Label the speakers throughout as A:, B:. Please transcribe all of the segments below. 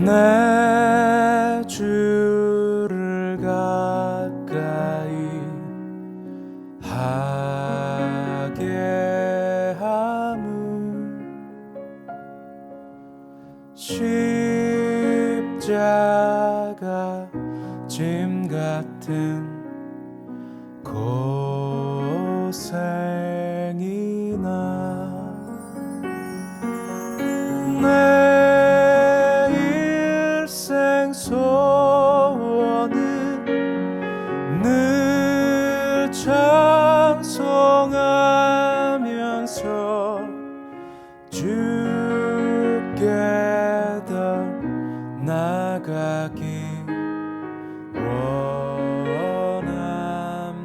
A: 내 주를 가까이 하게 함은 십자가 짐 같은 고생이나 내 일생 소원은 늘 찬송하면서 주께 더 나가기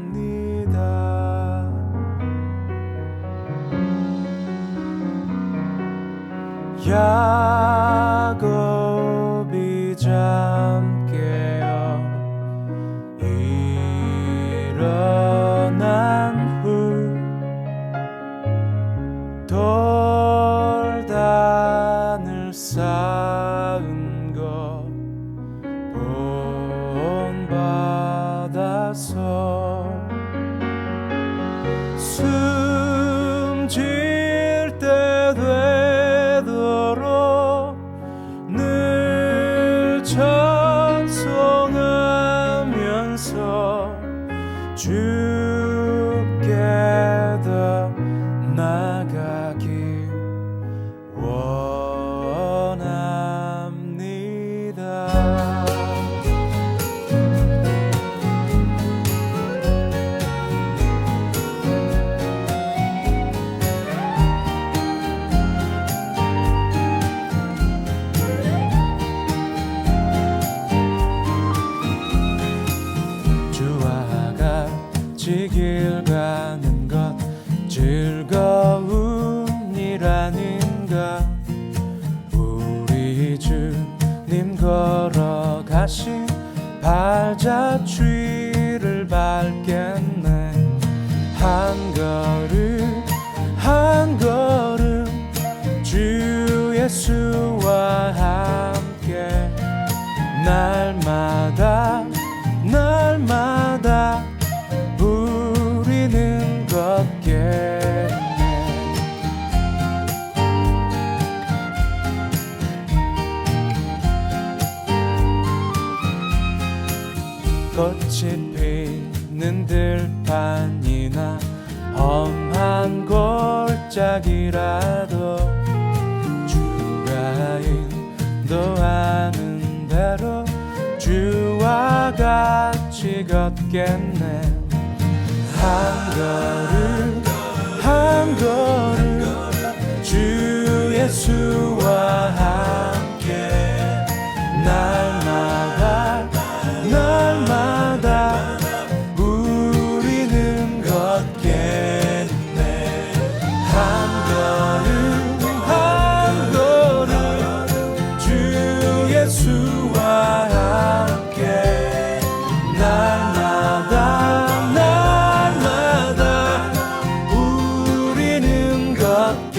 A: 원합니다. 야곱이 잠깨어 일어난 후 돌단을 쌓은 것 본받아서 숨질 때 되도록 늘 찬송하면서 주께 더 나가기 원합니다. 주와 같이 길 가는 것 즐거움이라는가. 우리 주님 걸어가신 발자취를 밟겠네. 한 걸음 한 걸음 주 예수와 함께 날마다 날마다 우리는 걷겠네. 꽃이 피는 들판이나 험한 골짜기라도 주가 인도하는 대로 주와 같이 걷겠네. 한 걸음 한 걸음 주 예수와 함께 날마다 날마다 우리는 걷겠네. 한 걸음 한 걸음 주 예수와 함께 날마다 날마다 우리는 걷겠네.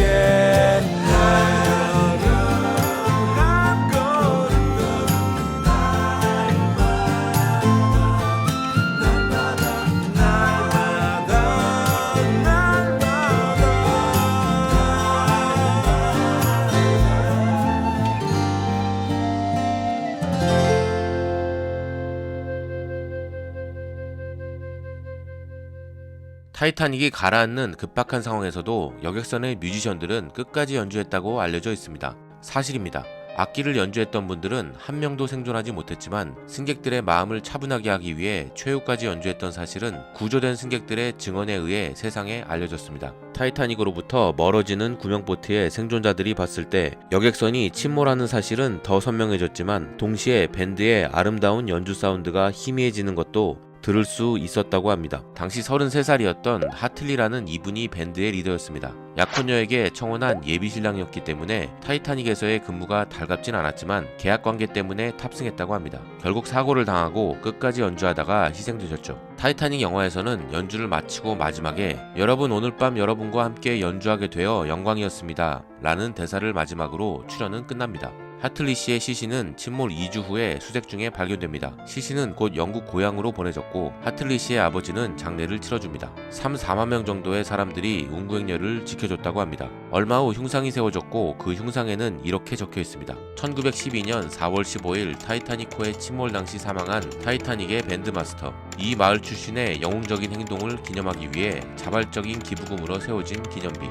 B: 타이타닉이 가라앉는 급박한 상황에서도 여객선의 뮤지션들은 끝까지 연주했다고 알려져 있습니다. 사실입니다. 악기를 연주했던 분들은 한 명도 생존하지 못했지만 승객들의 마음을 차분하게 하기 위해 최후까지 연주했던 사실은 구조된 승객들의 증언에 의해 세상에 알려졌습니다. 타이타닉으로부터 멀어지는 구명보트의 생존자들이 봤을 때 여객선이 침몰하는 사실은 더 선명해졌지만 동시에 밴드의 아름다운 연주 사운드가 희미해지는 것도 들을 수 있었다고 합니다. 당시 33살이었던 하틀리라는 이분이 밴드의 리더였습니다. 약혼녀에게 청혼한 예비신랑이었기 때문에 타이타닉에서의 근무가 달갑진 않았지만 계약관계 때문에 탑승했다고 합니다. 결국 사고를 당하고 끝까지 연주하다가 희생되셨죠. 타이타닉 영화에서는 연주를 마치고 마지막에 여러분 오늘 밤 여러분과 함께 연주하게 되어 영광이었습니다 라는 대사를 마지막으로 출연은 끝납니다. 하틀리 씨의 시신은 침몰 2주 후에 수색 중에 발견됩니다. 시신은 곧 영국 고향으로 보내졌고 하틀리 씨의 아버지는 장례를 치러줍니다. 3, 4만 명 정도의 사람들이 운구행렬을 지켜줬다고 합니다. 얼마 후 흉상이 세워졌고 그 흉상에는 이렇게 적혀 있습니다. 1912년 4월 15일 타이타닉호의 침몰 당시 사망한 타이타닉의 밴드마스터. 이 마을 출신의 영웅적인 행동을 기념하기 위해 자발적인 기부금으로 세워진 기념비.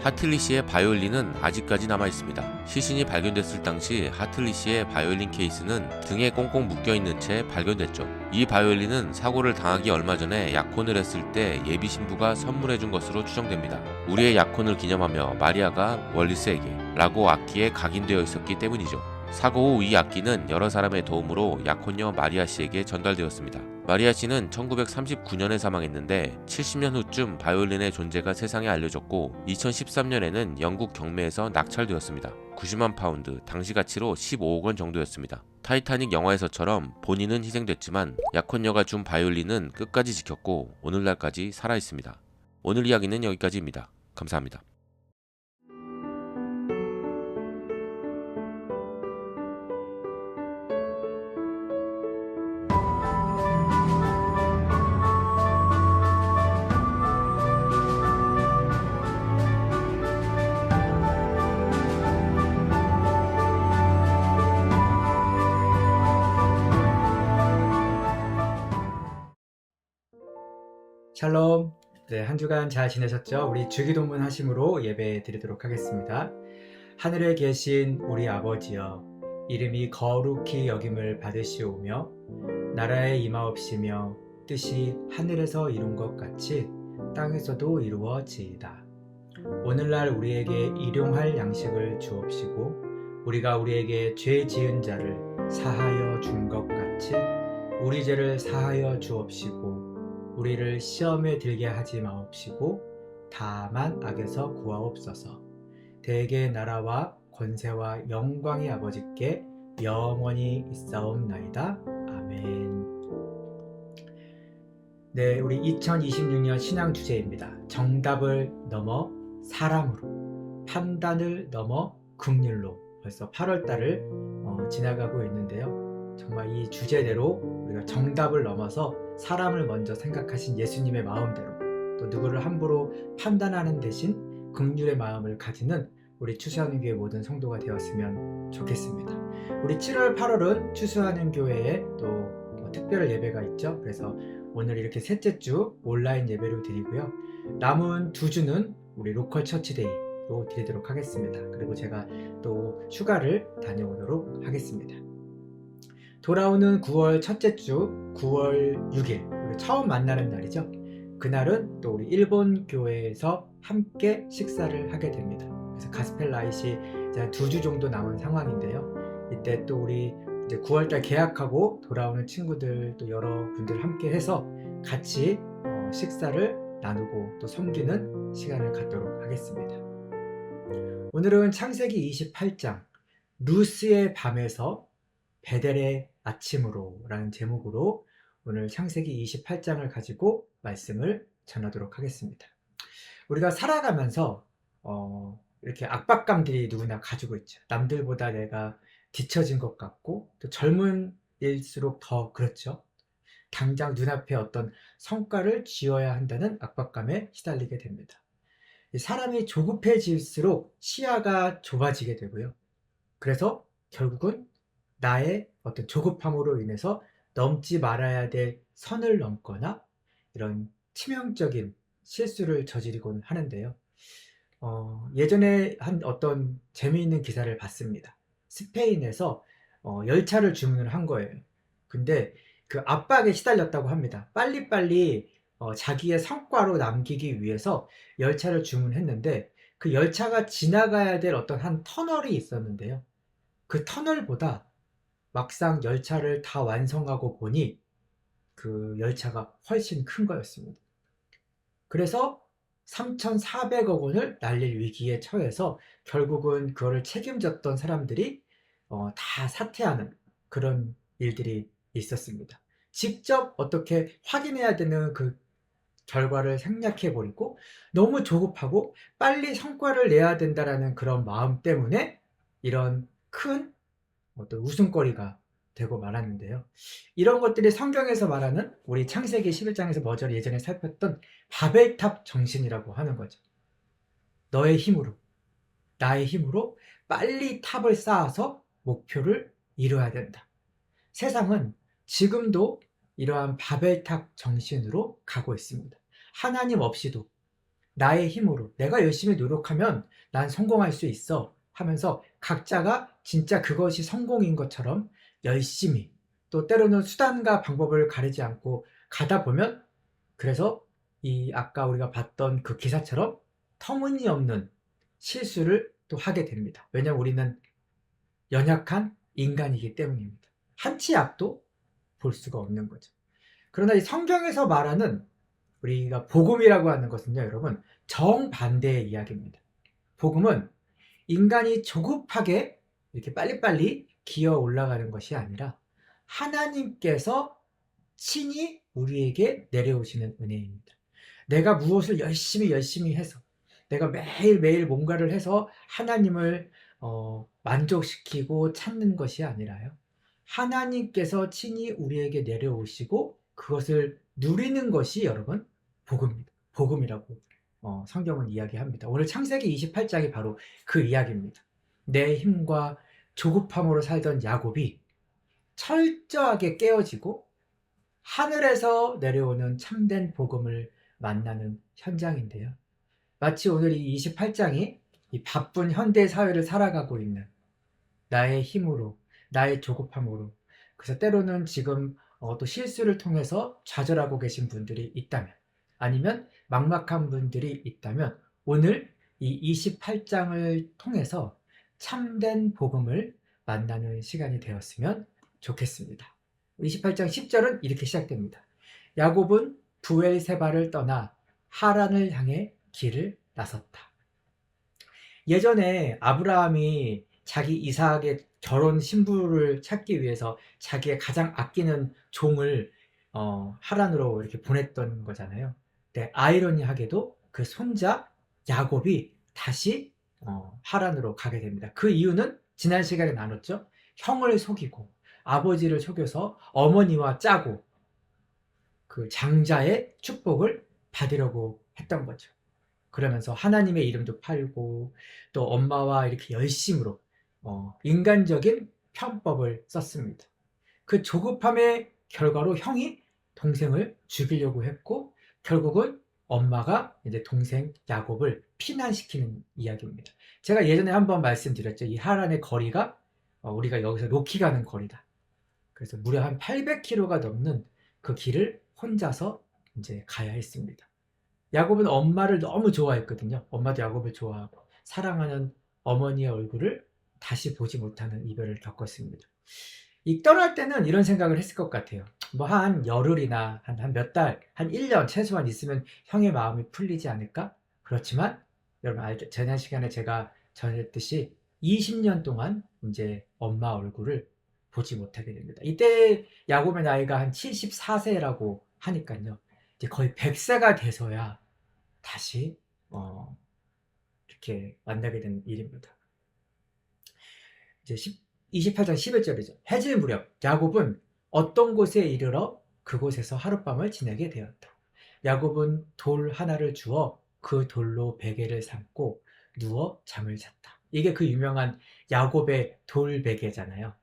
B: 하틀리 씨의 바이올린은 아직까지 남아있습니다. 시신이 발견됐을 당시 하틀리 씨의 바이올린 케이스는 등에 꽁꽁 묶여있는 채 발견됐죠. 이 바이올린은 사고를 당하기 얼마 전에 약혼을 했을 때 예비 신부가 선물해준 것으로 추정됩니다. 우리의 약혼을 기념하며 마리아가 월리스에게 라고 악기에 각인되어 있었기 때문이죠. 사고 후 이 악기는 여러 사람의 도움으로 약혼녀 마리아 씨에게 전달되었습니다. 마리아 씨는 1939년에 사망했는데 70년 후쯤 바이올린의 존재가 세상에 알려졌고 2013년에는 영국 경매에서 낙찰되었습니다. 90만 파운드, 당시 가치로 15억 원 정도였습니다. 타이타닉 영화에서처럼 본인은 희생됐지만 약혼녀가 준 바이올린은 끝까지 지켰고 오늘날까지 살아있습니다. 오늘 이야기는 여기까지입니다. 감사합니다.
C: 샬롬. 네, 한 주간 잘 지내셨죠? 우리 주기도문 하심으로 예배 드리도록 하겠습니다. 하늘에 계신 우리 아버지여, 이름이 거룩히 여김을 받으시오며 나라에 임하옵시며 뜻이 하늘에서 이룬 것 같이 땅에서도 이루어지이다. 오늘날 우리에게 일용할 양식을 주옵시고 우리가 우리에게 죄 지은 자를 사하여 준 것 같이 우리 죄를 사하여 주옵시고 우리를 시험에 들게 하지 마옵시고 다만 악에서 구하옵소서. 대개 나라와 권세와 영광이 아버지께 영원히 있사옵나이다. 아멘. 네, 우리 2026년 신앙 주제입니다. 정답을 넘어 사람으로, 판단을 넘어 긍휼로. 벌써 8월달을 지나가고 있는데요. 정말 이 주제대로 우리가 정답을 넘어서 사람을 먼저 생각하신 예수님의 마음대로, 또 누구를 함부로 판단하는 대신 긍휼의 마음을 가지는 우리 추수하는 교회 모든 성도가 되었으면 좋겠습니다. 우리 7월, 8월은 추수하는 교회에 또 특별 예배가 있죠. 그래서 오늘 이렇게 셋째 주 온라인 예배로 드리고요. 남은 두 주는 우리 로컬 처치데이로 드리도록 하겠습니다. 그리고 제가 또 휴가를 다녀오도록 하겠습니다. 돌아오는 9월 첫째 주 9월 6일 우리 처음 만나는 날이죠. 그날은 또 우리 일본 교회에서 함께 식사를 하게 됩니다. 그래서 가스펠 라이시 이제 한 2주 정도 남은 상황인데요. 이때 또 우리 이제 9월달 계약하고 돌아오는 친구들 또 여러 분들 함께 해서 같이 식사를 나누고 또 섬기는 시간을 갖도록 하겠습니다. 오늘은 창세기 28장 루스의 밤에서 베델의 아침으로 라는 제목으로 오늘 창세기 28장을 가지고 말씀을 전하도록 하겠습니다. 우리가 살아가면서 이렇게 압박감들이 누구나 가지고 있죠. 남들보다 내가 뒤처진 것 같고 또 젊은일수록 더 그렇죠. 당장 눈앞에 어떤 성과를 쥐어야 한다는 압박감에 시달리게 됩니다. 사람이 조급해질수록 시야가 좁아지게 되고요. 그래서 결국은 나의 어떤 조급함으로 인해서 넘지 말아야 될 선을 넘거나 이런 치명적인 실수를 저지르곤 하는데요. 예전에 한 어떤 재미있는 기사를 봤습니다. 스페인에서 열차를 주문을 한 거예요. 근데 그 압박에 시달렸다고 합니다. 빨리빨리 자기의 성과로 남기기 위해서 열차를 주문했는데 그 열차가 지나가야 될 어떤 한 터널이 있었는데요. 그 터널보다 막상 열차를 다 완성하고 보니 그 열차가 훨씬 큰 거였습니다. 그래서 3,400억 원을 날릴 위기에 처해서 결국은 그거를 책임졌던 사람들이 다 사퇴하는 그런 일들이 있었습니다. 직접 어떻게 확인해야 되는 그 결과를 생략해버리고 너무 조급하고 빨리 성과를 내야 된다라는 그런 마음 때문에 이런 큰 어떤 웃음거리가 되고 말았는데요. 이런 것들이 성경에서 말하는 우리 창세기 11장에서 먼저 예전에 살폈던 바벨탑 정신이라고 하는 거죠. 너의 힘으로, 나의 힘으로 빨리 탑을 쌓아서 목표를 이루어야 된다. 세상은 지금도 이러한 바벨탑 정신으로 가고 있습니다. 하나님 없이도 나의 힘으로 내가 열심히 노력하면 난 성공할 수 있어 하면서 각자가 진짜 그것이 성공인 것처럼 열심히, 또 때로는 수단과 방법을 가리지 않고 가다 보면, 그래서 이 아까 우리가 봤던 그 기사처럼 터무니없는 실수를 또 하게 됩니다. 왜냐하면 우리는 연약한 인간이기 때문입니다. 한 치 앞도 볼 수가 없는 거죠. 그러나 이 성경에서 말하는 우리가 복음이라고 하는 것은요, 여러분, 정반대의 이야기입니다. 복음은 인간이 조급하게 이렇게 빨리빨리 기어 올라가는 것이 아니라 하나님께서 친히 우리에게 내려오시는 은혜입니다. 내가 무엇을 열심히 해서, 내가 매일매일 뭔가를 해서 하나님을 만족시키고 찾는 것이 아니라요, 하나님께서 친히 우리에게 내려오시고 그것을 누리는 것이 여러분 복음입니다. 복음이라고 성경은 이야기합니다. 오늘 창세기 28장이 바로 그 이야기입니다. 내 힘과 조급함으로 살던 야곱이 철저하게 깨어지고 하늘에서 내려오는 참된 복음을 만나는 현장인데요. 마치 오늘 이 28장이 이 바쁜 현대 사회를 살아가고 있는 나의 힘으로, 나의 조급함으로, 그래서 때로는 지금 또 실수를 통해서 좌절하고 계신 분들이 있다면, 아니면 막막한 분들이 있다면, 오늘 이 28장을 통해서 참된 복음을 만나는 시간이 되었으면 좋겠습니다. 28장 10절은 이렇게 시작됩니다. 야곱은 부엘세바를 떠나 하란을 향해 길을 나섰다. 예전에 아브라함이 자기 이삭의 결혼 신부를 찾기 위해서 자기의 가장 아끼는 종을 하란으로 이렇게 보냈던 거잖아요. 근데 아이러니하게도 그 손자 야곱이 다시 하란으로 가게 됩니다. 그 이유는 지난 시간에 나눴죠. 형을 속이고 아버지를 속여서 어머니와 짜고 그 장자의 축복을 받으려고 했던 거죠. 그러면서 하나님의 이름도 팔고 또 엄마와 이렇게 열심으로 인간적인 편법을 썼습니다. 그 조급함의 결과로 형이 동생을 죽이려고 했고, 결국은 엄마가 이제 동생 야곱을 피난시키는 이야기입니다. 제가 예전에 한번 말씀드렸죠. 이 하란의 거리가 우리가 여기서 로키 가는 거리다. 그래서 무려 한 800km가 넘는 그 길을 혼자서 이제 가야 했습니다. 야곱은 엄마를 너무 좋아했거든요. 엄마도 야곱을 좋아하고 사랑하는 어머니의 얼굴을 다시 보지 못하는 이별을 겪었습니다. 이 떠날 때는 이런 생각을 했을 것 같아요. 뭐 한 열흘이나 한 몇 달, 한 1년 최소한 있으면 형의 마음이 풀리지 않을까? 그렇지만 여러분 알죠? 지난 시간에 제가 전했듯이 20년 동안 이제 엄마 얼굴을 보지 못하게 됩니다. 이때 야곱의 나이가 한 74세라고 하니까요. 이제 거의 100세가 돼서야 다시 이렇게 만나게 된 일입니다. 이제 28장 11절이죠. 해질 무렵 야곱은 어떤 곳에 이르러 그곳에서 하룻밤을 지내게 되었다. 야곱은 돌 하나를 주어 그 돌로 베개를 삼고 누워 잠을 잤다. 이게 그 유명한 야곱의 돌베개잖아요.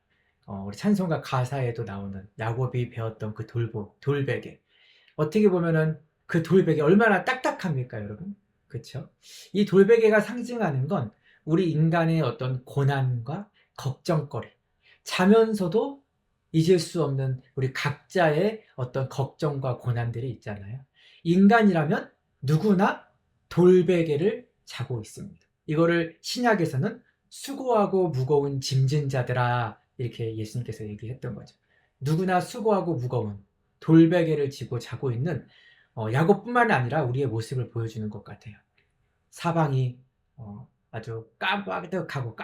C: 우리 찬송가 가사에도 나오는 야곱이 배웠던 그 돌베개. 어떻게 보면은 그 돌베개 얼마나 딱딱합니까, 여러분? 그렇죠? 이 돌베개가 상징하는 건 우리 인간의 어떤 고난과 걱정거리, 자면서도 잊을 수 없는 우리 각자의 어떤 걱정과 고난들이 있잖아요. 인간이라면 누구나 돌베개를 자고 있습니다. 이거를 신약에서는 수고하고 무거운 짐진 자들아, 이렇게 예수님께서 얘기했던 거죠. 누구나 수고하고 무거운 돌베개를 지고 자고 있는 야곱뿐만 아니라 우리의 모습을 보여주는 것 같아요. 사방이 아주 까마득하고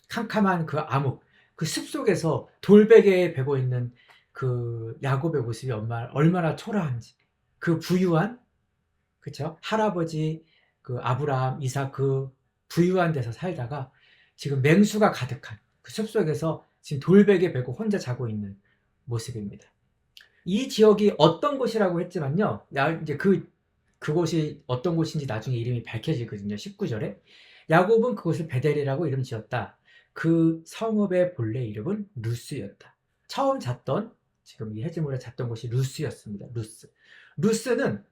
C: 캄캄한 그 암흑, 그 숲속에서 돌베개에 베고 있는 그 야곱의 모습이 얼마나 초라한지, 그 부유한, 그쵸? 할아버지 그 아브라함, 이삭 그 부유한 데서 살다가 지금 맹수가 가득한 그 숲속에서 지금 돌베개 베고 혼자 자고 있는 모습입니다. 이 지역이 어떤 곳이라고 했지만요. 이제 그곳이 어떤 곳인지 나중에 이름이 밝혀지거든요. 19절에. 야곱은 그곳을 베델이라고 이름 지었다. 그 성읍의 본래 이름은 루스였다. 처음 잤던, 지금 이 해지모에 잤던 곳이 루스였습니다. 루스는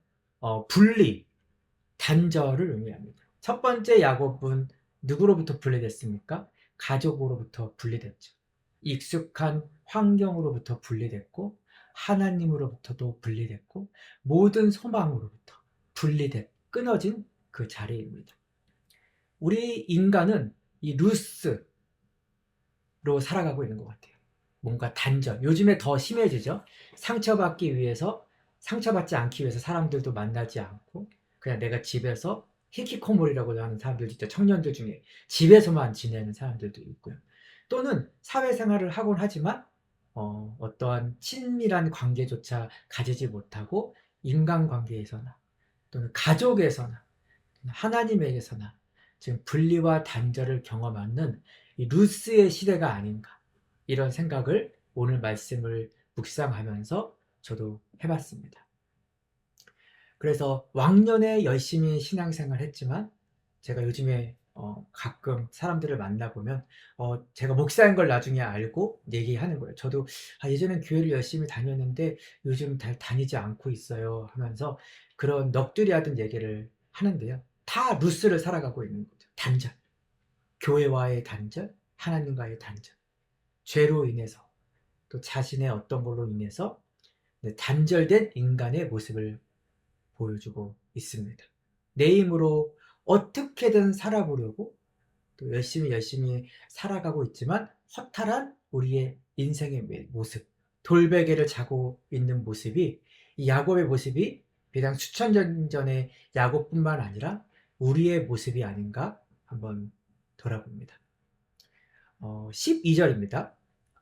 C: 분리, 단절을 의미합니다. 첫 번째 야곱은 누구로부터 분리됐습니까? 가족으로부터 분리됐죠. 익숙한 환경으로부터 분리됐고, 하나님으로부터도 분리됐고, 모든 소망으로부터 끊어진 그 자리입니다. 우리 인간은 이 루스로 살아가고 있는 것 같아요. 뭔가 단절. 요즘에 더 심해지죠. 상처받지 않기 위해서 사람들도 만나지 않고, 그냥 내가 집에서 히키코모리라고 하는 사람들도 있죠. 청년들 중에 집에서만 지내는 사람들도 있고요. 또는 사회생활을 하곤 하지만 어떠한 친밀한 관계조차 가지지 못하고, 인간관계에서나 또는 가족에서나 하나님에게서나 지금 분리와 단절을 경험하는 이 루스의 시대가 아닌가, 이런 생각을 오늘 말씀을 묵상하면서 저도 해봤습니다. 그래서 왕년에 열심히 신앙생활 했지만, 제가 요즘에 가끔 사람들을 만나보면 제가 목사인 걸 나중에 알고 얘기하는 거예요. 저도 예전엔 교회를 열심히 다녔는데 요즘 다니지 않고 있어요 하면서 그런 넋두리 하던 얘기를 하는데요. 다 루스를 살아가고 있는 거죠. 단절. 교회와의 단절, 하나님과의 단절. 죄로 인해서, 또 자신의 어떤 걸로 인해서 단절된 인간의 모습을 보여주고 있습니다. 내 힘으로 어떻게든 살아보려고 또 열심히 살아가고 있지만, 허탈한 우리의 인생의 모습, 돌베개를 자고 있는 모습이, 이 야곱의 모습이 비단 수천 년 전의 야곱뿐만 아니라 우리의 모습이 아닌가 한번 돌아봅니다. 12절입니다.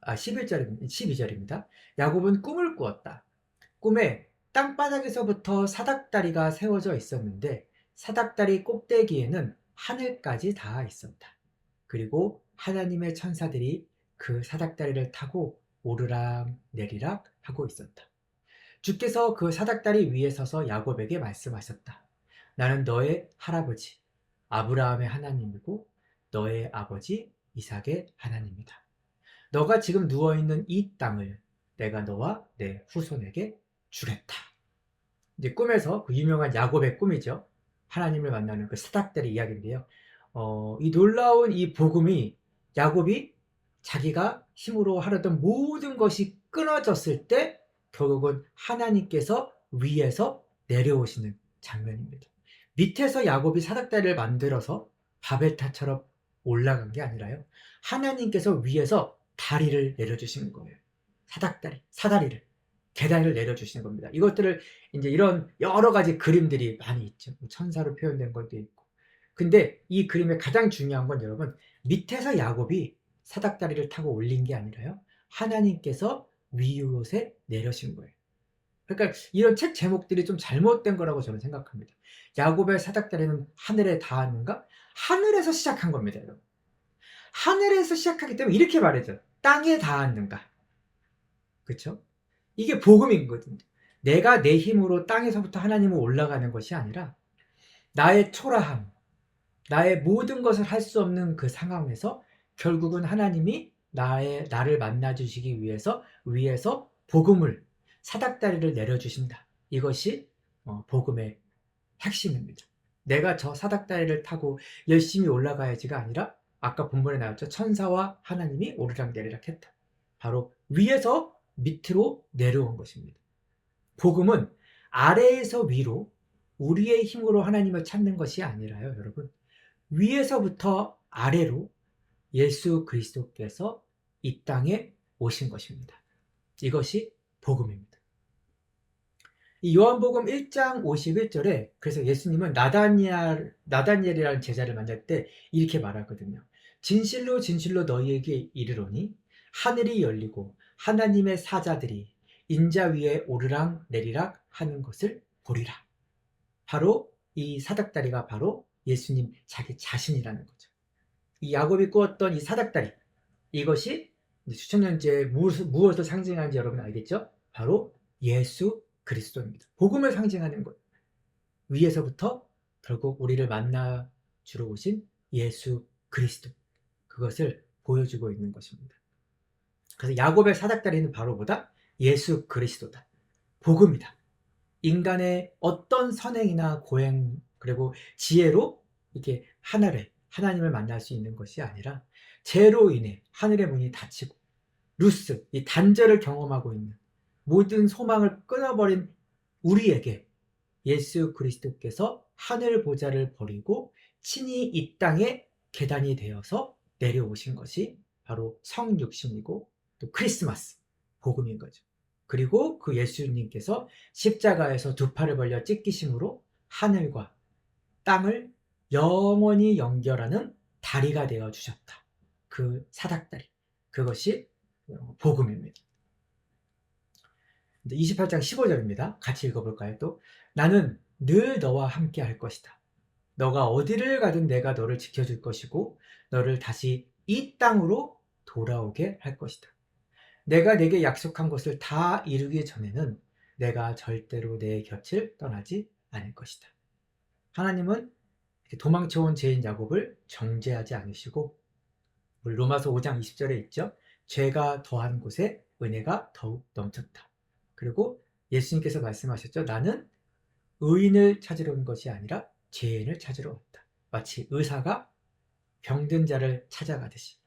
C: 12절입니다. 야곱은 꿈을 꾸었다. 꿈에 땅바닥에서부터 사닥다리가 세워져 있었는데, 사닥다리 꼭대기에는 하늘까지 닿아 있었다. 그리고 하나님의 천사들이 그 사닥다리를 타고 오르락 내리락 하고 있었다. 주께서 그 사닥다리 위에 서서 야곱에게 말씀하셨다. 나는 너의 할아버지 아브라함의 하나님이고 너의 아버지 이삭의 하나님이다. 너가 지금 누워있는 이 땅을 내가 너와 내 후손에게 주겠다. 이제 꿈에서 그 유명한 야곱의 꿈이죠. 하나님을 만나는 그 사닥다리 이야기인데요. 이 놀라운 이 복음이, 야곱이 자기가 힘으로 하려던 모든 것이 끊어졌을 때 결국은 하나님께서 위에서 내려오시는 장면입니다. 밑에서 야곱이 사닥다리를 만들어서 바벨탑처럼 올라간 게 아니라요, 하나님께서 위에서 다리를 내려주시는 거예요. 사다리를, 계단을 내려주시는 겁니다. 이것들을 이제 이런 여러 가지 그림들이 많이 있죠. 천사로 표현된 것도 있고. 근데 이 그림의 가장 중요한 건, 여러분, 밑에서 야곱이 사닥다리를 타고 올린 게 아니라요, 하나님께서 위옷에 내려신 거예요. 그러니까 이런 책 제목들이 좀 잘못된 거라고 저는 생각합니다. 야곱의 사닥다리는 하늘에 닿았는가? 하늘에서 시작한 겁니다, 여러분. 하늘에서 시작하기 때문에 이렇게 말해죠. 땅에 닿았는가? 그렇죠? 이게 복음이거든요. 내가 내 힘으로 땅에서부터 하나님으로 올라가는 것이 아니라, 나의 초라함, 나의 모든 것을 할 수 없는 그 상황에서 결국은 하나님이 나를 만나주시기 위해서 위에서 복음을, 사닥다리를 내려주신다. 이것이 복음의 핵심입니다. 내가 저 사닥다리를 타고 열심히 올라가야지가 아니라, 아까 본문에 나왔죠. 천사와 하나님이 오르락내리락 했다. 바로 위에서 밑으로 내려온 것입니다. 복음은 아래에서 위로 우리의 힘으로 하나님을 찾는 것이 아니라요, 여러분, 위에서부터 아래로 예수 그리스도께서 이 땅에 오신 것입니다. 이것이 복음입니다. 이 요한복음 1장 51절에 그래서 예수님은 나다니엘이라는 제자를 만날 때 이렇게 말하거든요. 진실로 진실로 너희에게 이르노니 하늘이 열리고 하나님의 사자들이 인자 위에 오르락 내리락 하는 것을 보리라. 바로 이 사닥다리가 바로 예수님 자기 자신이라는 거죠. 이 야곱이 꾸었던 이 사닥다리, 이것이 이제 수천년째 무엇을 상징하는지 여러분 알겠죠? 바로 예수 그리스도입니다. 복음을 상징하는 것. 위에서부터 결국 우리를 만나 주러 오신 예수 그리스도. 그것을 보여주고 있는 것입니다. 그래서 야곱의 사닥다리는 바로 뭐다? 예수 그리스도다. 복음이다. 인간의 어떤 선행이나 고행 그리고 지혜로 이렇게 하나님을 만날 수 있는 것이 아니라 죄로 인해 하늘의 문이 닫히고 루스, 이 단절을 경험하고 있는 모든 소망을 끊어버린 우리에게 예수 그리스도께서 하늘 보좌를 버리고 친히 이 땅에 계단이 되어서 내려오신 것이 바로 성육신이고 또 크리스마스 복음인 거죠. 그리고 그 예수님께서 십자가에서 두 팔을 벌려 찢기심으로 하늘과 땅을 영원히 연결하는 다리가 되어 주셨다. 그 사닥다리. 그것이 복음입니다. 28장 15절입니다. 같이 읽어볼까요? 또 나는 늘 너와 함께 할 것이다. 너가 어디를 가든 내가 너를 지켜줄 것이고 너를 다시 이 땅으로 돌아오게 할 것이다. 내가 내게 약속한 것을 다 이루기 전에는 내가 절대로 내 곁을 떠나지 않을 것이다. 하나님은 도망쳐온 죄인 야곱을 정죄하지 않으시고 로마서 5장 20절에 있죠. 죄가 더한 곳에 은혜가 더욱 넘쳤다. 그리고 예수님께서 말씀하셨죠. 나는 의인을 찾으러 온 것이 아니라 죄인을 찾으러 왔다. 마치 의사가 병든 자를 찾아가듯이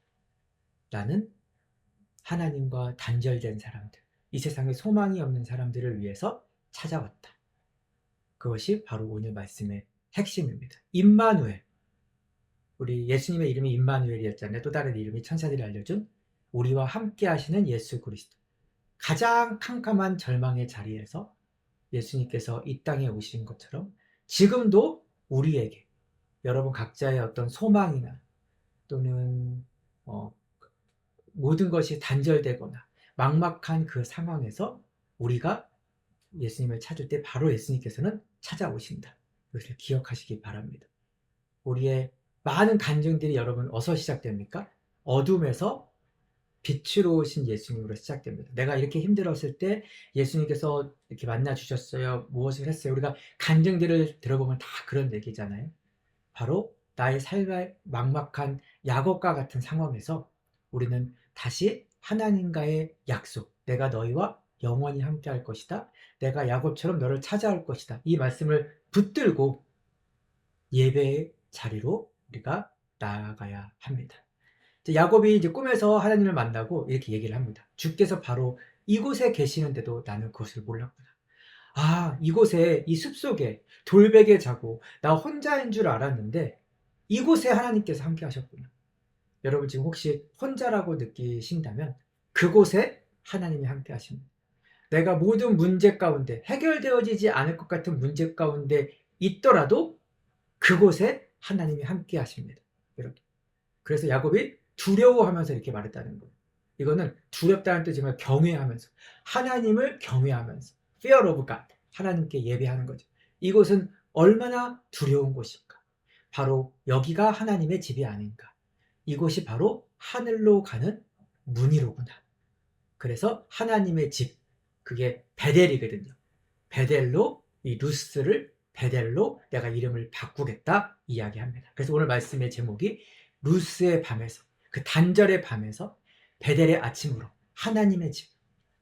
C: 나는 하나님과 단절된 사람들, 이 세상에 소망이 없는 사람들을 위해서 찾아왔다. 그것이 바로 오늘 말씀의 핵심입니다. 임마누엘. 우리 예수님의 이름이 임마누엘이었잖아요. 또 다른 이름이 천사들이 알려준 우리와 함께 하시는 예수 그리스도. 가장 캄캄한 절망의 자리에서 예수님께서 이 땅에 오신 것처럼 지금도 우리에게 여러분 각자의 어떤 소망이나 또는 모든 것이 단절되거나 막막한 그 상황에서 우리가 예수님을 찾을 때 바로 예수님께서는 찾아오신다. 이것을 기억하시기 바랍니다. 우리의 많은 간증들이 여러분 어디서 시작됩니까? 어둠에서 빛으로 오신 예수님으로 시작됩니다. 내가 이렇게 힘들었을 때 예수님께서 이렇게 만나 주셨어요. 무엇을 했어요? 우리가 간증들을 들어보면 다 그런 얘기잖아요. 바로 나의 삶의 막막한 야곱과 같은 상황에서 우리는 다시 하나님과의 약속, 내가 너희와 영원히 함께 할 것이다. 내가 야곱처럼 너를 찾아올 것이다. 이 말씀을 붙들고 예배의 자리로 우리가 나아가야 합니다. 야곱이 이제 꿈에서 하나님을 만나고 이렇게 얘기를 합니다. 주께서 바로 이곳에 계시는데도 나는 그것을 몰랐구나. 아, 이곳에 이 숲속에 돌베개 자고 나 혼자인 줄 알았는데 이곳에 하나님께서 함께 하셨구나. 여러분 지금 혹시 혼자라고 느끼신다면 그곳에 하나님이 함께 하십니다. 내가 모든 문제 가운데 해결되어지지 않을 것 같은 문제 가운데 있더라도 그곳에 하나님이 함께 하십니다. 이렇게. 그래서 야곱이 두려워하면서 이렇게 말했다는 거예요. 이거는 두렵다는 뜻이지만 경외하면서 하나님을 경외하면서 fear of God, 하나님께 예배하는 거죠. 이곳은 얼마나 두려운 곳인가. 바로 여기가 하나님의 집이 아닌가. 이곳이 바로 하늘로 가는 문이로구나. 그래서 하나님의 집, 그게 베델이거든요. 베델로 이 루스를 베델로 내가 이름을 바꾸겠다 이야기합니다. 그래서 오늘 말씀의 제목이 루스의 밤에서, 그 단절의 밤에서 베델의 아침으로 하나님의 집,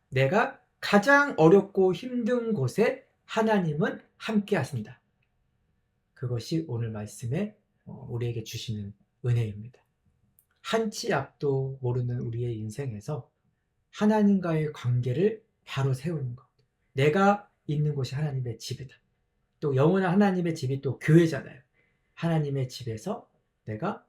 C: 내가 가장 어렵고 힘든 곳에 하나님은 함께 하신다. 그것이 오늘 말씀에 우리에게 주시는 은혜입니다. 한 치 앞도 모르는 우리의 인생에서 하나님과의 관계를 바로 세우는 것. 내가 있는 곳이 하나님의 집이다. 또 영원한 하나님의 집이 또 교회잖아요. 하나님의 집에서 내가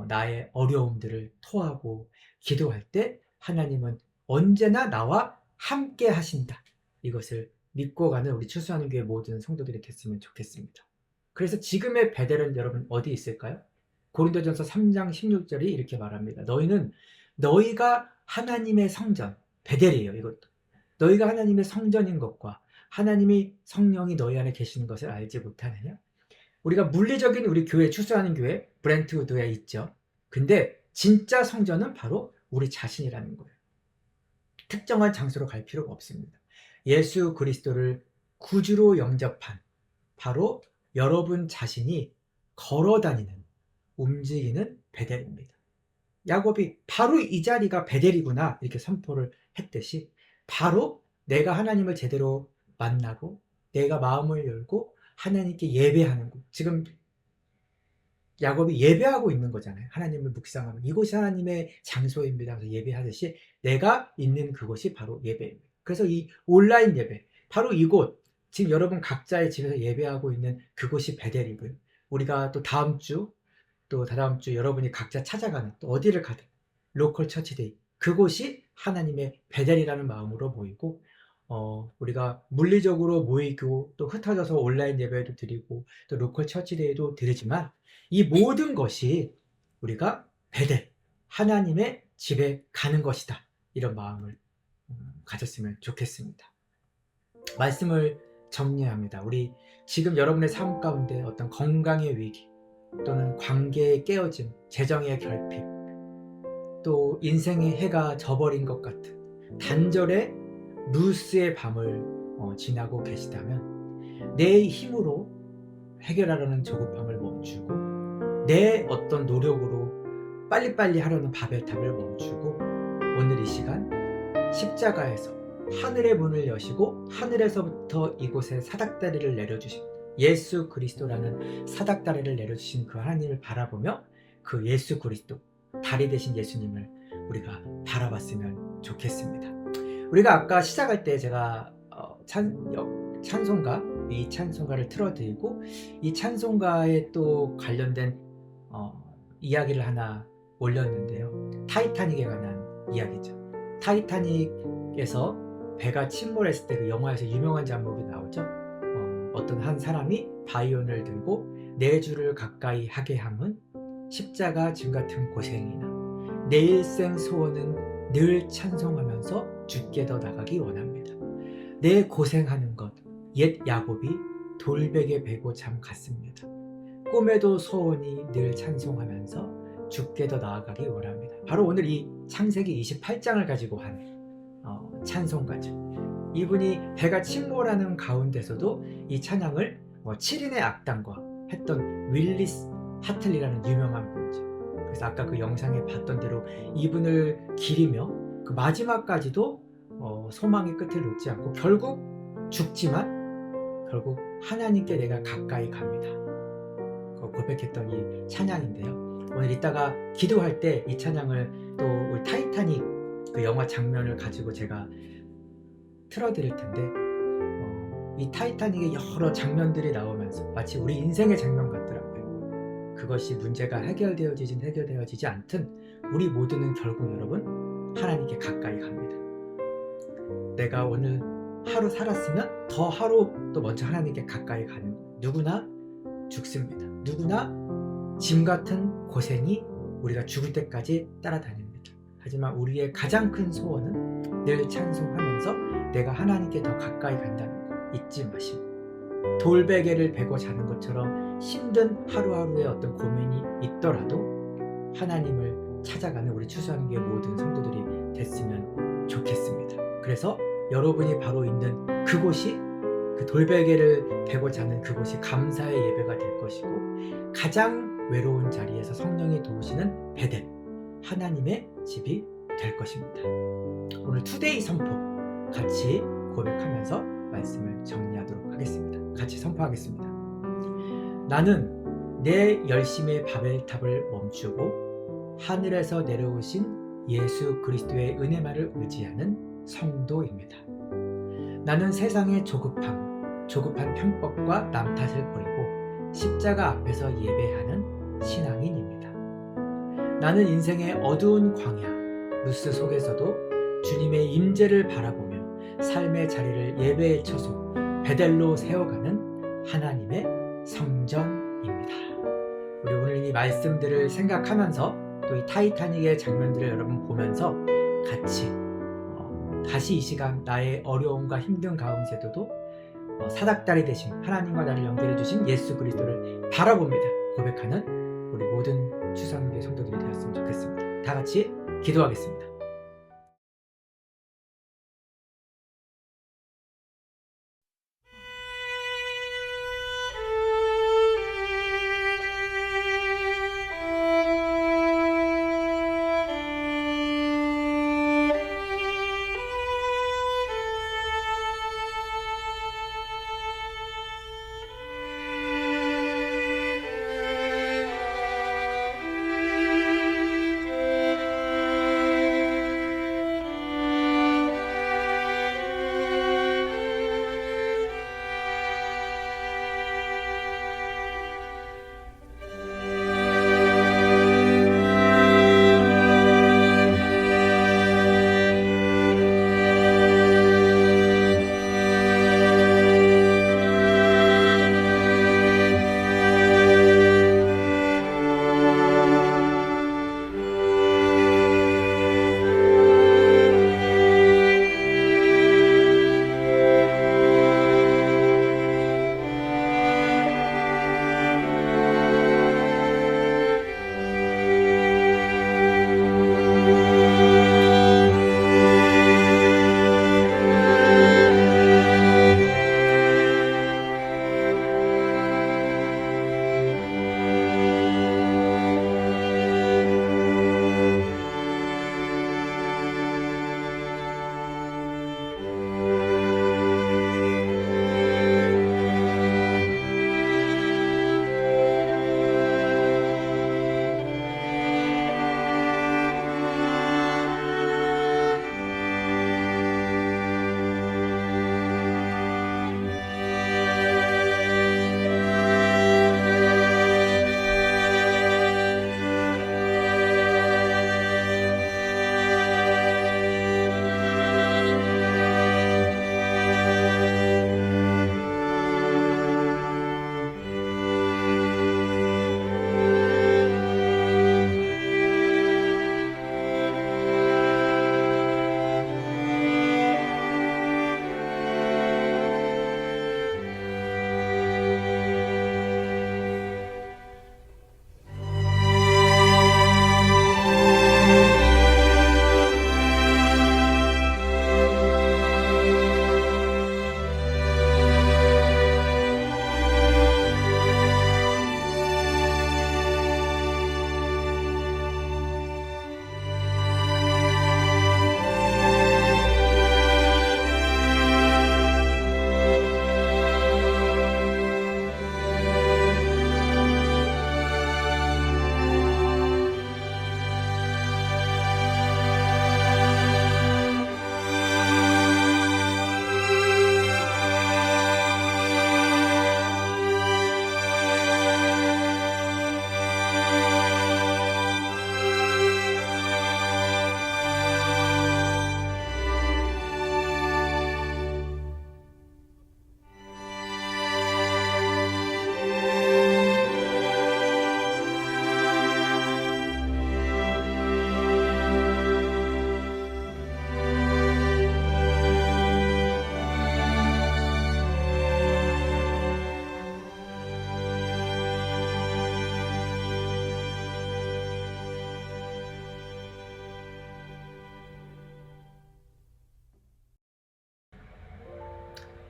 C: 나의 어려움들을 토하고 기도할 때 하나님은 언제나 나와 함께 하신다. 이것을 믿고 가는 우리 추수하는 교회 모든 성도들이 됐으면 좋겠습니다. 그래서 지금의 베델은 여러분 어디 있을까요? 고린도전서 3장 16절이 이렇게 말합니다. 너희는 너희가 하나님의 성전, 베델이에요. 이것도. 너희가 하나님의 성전인 것과 하나님이 성령이 너희 안에 계시는 것을 알지 못하느냐? 우리가 물리적인 우리 교회, 추수하는 교회 브렌트우드에 있죠. 근데 진짜 성전은 바로 우리 자신이라는 거예요. 특정한 장소로 갈 필요가 없습니다. 예수 그리스도를 구주로 영접한 바로 여러분 자신이 걸어다니는, 움직이는 베델입니다. 야곱이 바로 이 자리가 베델이구나 이렇게 선포를 했듯이 바로 내가 하나님을 제대로 만나고 내가 마음을 열고 하나님께 예배하는 곳, 지금 야곱이 예배하고 있는 거잖아요. 하나님을 묵상하면 이곳이 하나님의 장소입니다. 그래서 예배하듯이 내가 있는 그곳이 바로 예배입니다. 그래서 이 온라인 예배, 바로 이곳, 지금 여러분 각자의 집에서 예배하고 있는 그곳이 베델이고요. 우리가 또 다음 주, 또 다다음 주 여러분이 각자 찾아가는, 또 어디를 가든 로컬 처치데이, 그곳이 하나님의 베델이라는 마음으로 모이고, 우리가 물리적으로 모이고 또 흩어져서 온라인 예배도 드리고 또 로컬 처치데이도 드리지만 이 모든 것이 우리가 베델, 하나님의 집에 가는 것이다, 이런 마음을 가졌으면 좋겠습니다. 말씀을 정리합니다. 우리 지금 여러분의 삶 가운데 어떤 건강의 위기 또는 관계의 깨어짐, 재정의 결핍, 또 인생의 해가 져버린 것 같은 단절의 루스의 밤을 지나고 계시다면 내 힘으로 해결하려는 조급함을 멈추고 내 어떤 노력으로 빨리빨리 하려는 바벨탑을 멈추고 오늘 이 시간 십자가에서 하늘의 문을 여시고 하늘에서부터 이곳에 사닥다리를 내려주신 예수 그리스도라는 사닥다리를 내려주신 그 하나님을 바라보며 그 예수 그리스도, 다리 되신 예수님을 우리가 바라봤으면 좋겠습니다. 우리가 아까 시작할 때 제가 찬송가, 이 찬송가를 틀어드리고 이 찬송가에 또 관련된 이야기를 하나 올렸는데요. 타이타닉에 관한 이야기죠. 타이타닉에서 배가 침몰했을 때 그 영화에서 유명한 장면이 나오죠. 어떤 한 사람이 바이온을 들고 내 주를 가까이 하게 함은 십자가 짐 같은 고생이나 내 일생 소원은 늘 찬송하면서 주께 더 나가기 원합니다. 내 고생하는 것 옛 야곱이 돌베개 베고 잠 갔습니다. 꿈에도 소원이 늘 찬송하면서 주께 더 나아가기 원합니다. 바로 오늘 이 창세기 28장을 가지고 한 찬송가죠. 이분이 배가 침몰하는 가운데서도 이 찬양을 7인의 악단과 했던 윌리스 하틀리라는 유명한 분이죠. 그래서 아까 그 영상에 봤던 대로 이분을 기리며 그 마지막까지도 소망의 끝을 놓지 않고 결국 죽지만 결국 하나님께 내가 가까이 갑니다, 고백했던 이 찬양인데요. 오늘 이따가 기도할 때 이 찬양을 또 우리 타이타닉 그 영화 장면을 가지고 제가 틀어드릴 텐데 이 타이타닉의 여러 장면들이 나오면서 마치 우리 인생의 장면 같더라고요. 그것이 문제가 해결되어지지 않든 우리 모두는 결국 여러분 하나님께 가까이 갑니다. 내가 오늘 하루 살았으면 더 하루 또 먼저 하나님께 가까이 가는 거. 누구나 죽습니다. 누구나 짐 같은 고생이 우리가 죽을 때까지 따라다닙니다. 하지만 우리의 가장 큰 소원은 늘 찬송하면서 내가 하나님께 더 가까이 간다는 거 잊지 마시고, 돌베개를 베고 자는 것처럼 힘든 하루하루의 어떤 고민이 있더라도 하나님을 찾아가는 우리 추수하는교회 모든 성도들이 됐으면 좋겠습니다. 그래서 여러분이 바로 있는 그곳이, 그 돌베개를 베고 자는 그곳이 감사의 예배가 될 것이고, 가장 외로운 자리에서 성령이 도우시는 베델, 하나님의 집이 될 것입니다. 오늘 투데이 선포 같이 고백하면서 말씀을 정리하도록 하겠습니다. 같이 선포하겠습니다. 나는 내 열심의 바벨탑을 멈추고 하늘에서 내려오신 예수 그리스도의 은혜만을 의지하는 성도입니다. 나는 세상의 조급한 편법과 남 탓을 버리고 십자가 앞에서 예배하는 신앙인입니다. 나는 인생의 어두운 광야 루스 속에서도 주님의 임재를 바라보며 삶의 자리를 예배의 처소 베델로 세워가는 하나님의 성전입니다. 우리 오늘 이 말씀들을 생각하면서 또 이 타이타닉의 장면들을 여러분 보면서 같이 다시 이 시간 나의 어려움과 힘든 가운데서도 사닥다리 대신 하나님과 나를 연결해 주신 예수 그리스도를 바라봅니다 고백하는 우리 모든 추수하는 교회 성도들이 되었으면 좋겠습니다. 다 같이 기도하겠습니다.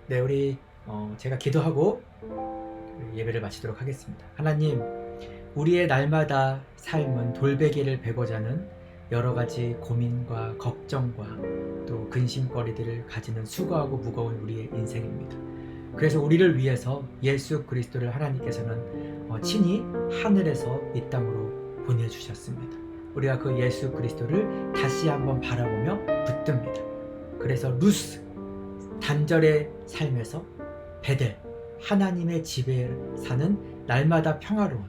C: 네, 우리 제가 기도하고 예배를 마치도록 하겠습니다. 하나님, 우리의 날마다 삶은 돌베개를 베고자 하는 여러 가지 고민과 걱정과 또 근심거리들을 가지는 수고하고 무거운 우리의 인생입니다. 그래서 우리를 위해서 예수 그리스도를 하나님께서는 친히 하늘에서 이 땅으로 보내주셨습니다. 우리가 그 예수 그리스도를 다시 한번 바라보며 붙듭니다. 그래서 루스, 단절의 삶에서 베델, 하나님의 집에 사는 날마다 평화로운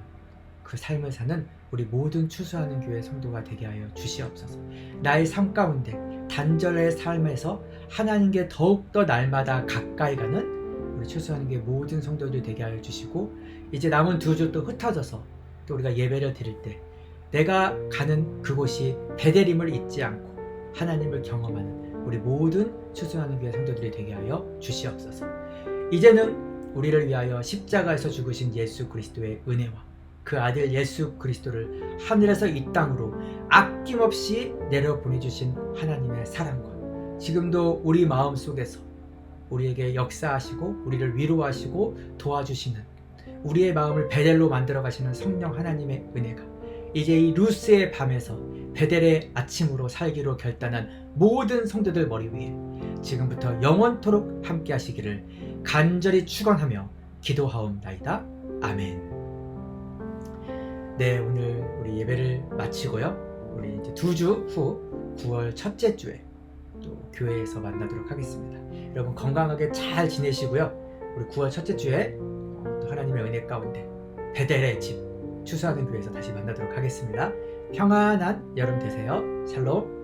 C: 그 삶을 사는 우리 모든 추수하는 교회 성도가 되게 하여 주시옵소서. 나의 삶 가운데 단절의 삶에서 하나님께 더욱더 날마다 가까이 가는 우리 추수하는 교회 모든 성도들이 되게 하여 주시고, 이제 남은 2주 또 흩어져서 또 우리가 예배를 드릴 때 내가 가는 그곳이 베델임을 잊지 않고 하나님을 경험하는 우리 모든 추수하는 교회 성도들이 되게 하여 주시옵소서. 이제는 우리를 위하여 십자가에서 죽으신 예수 그리스도의 은혜와 그 아들 예수 그리스도를 하늘에서 이 땅으로 아낌없이 내려 보내주신 하나님의 사랑과 지금도 우리 마음 속에서 우리에게 역사하시고 우리를 위로하시고 도와주시는 우리의 마음을 베델로 만들어 가시는 성령 하나님의 은혜가 이제 이 루스의 밤에서 베델의 아침으로 살기로 결단한 모든 성도들 머리 위에 지금부터 영원토록 함께 하시기를 간절히 축원하며 기도하옵나이다. 아멘. 네, 오늘 우리 예배를 마치고요. 우리 이제 2주 후 9월 첫째 주에 또 교회에서 만나도록 하겠습니다. 여러분 건강하게 잘 지내시고요. 우리 9월 첫째 주에 또 하나님의 은혜 가운데 베델의 집 추수하는 교회에서 다시 만나도록 하겠습니다. 평안한 여름 되세요. 샬롬.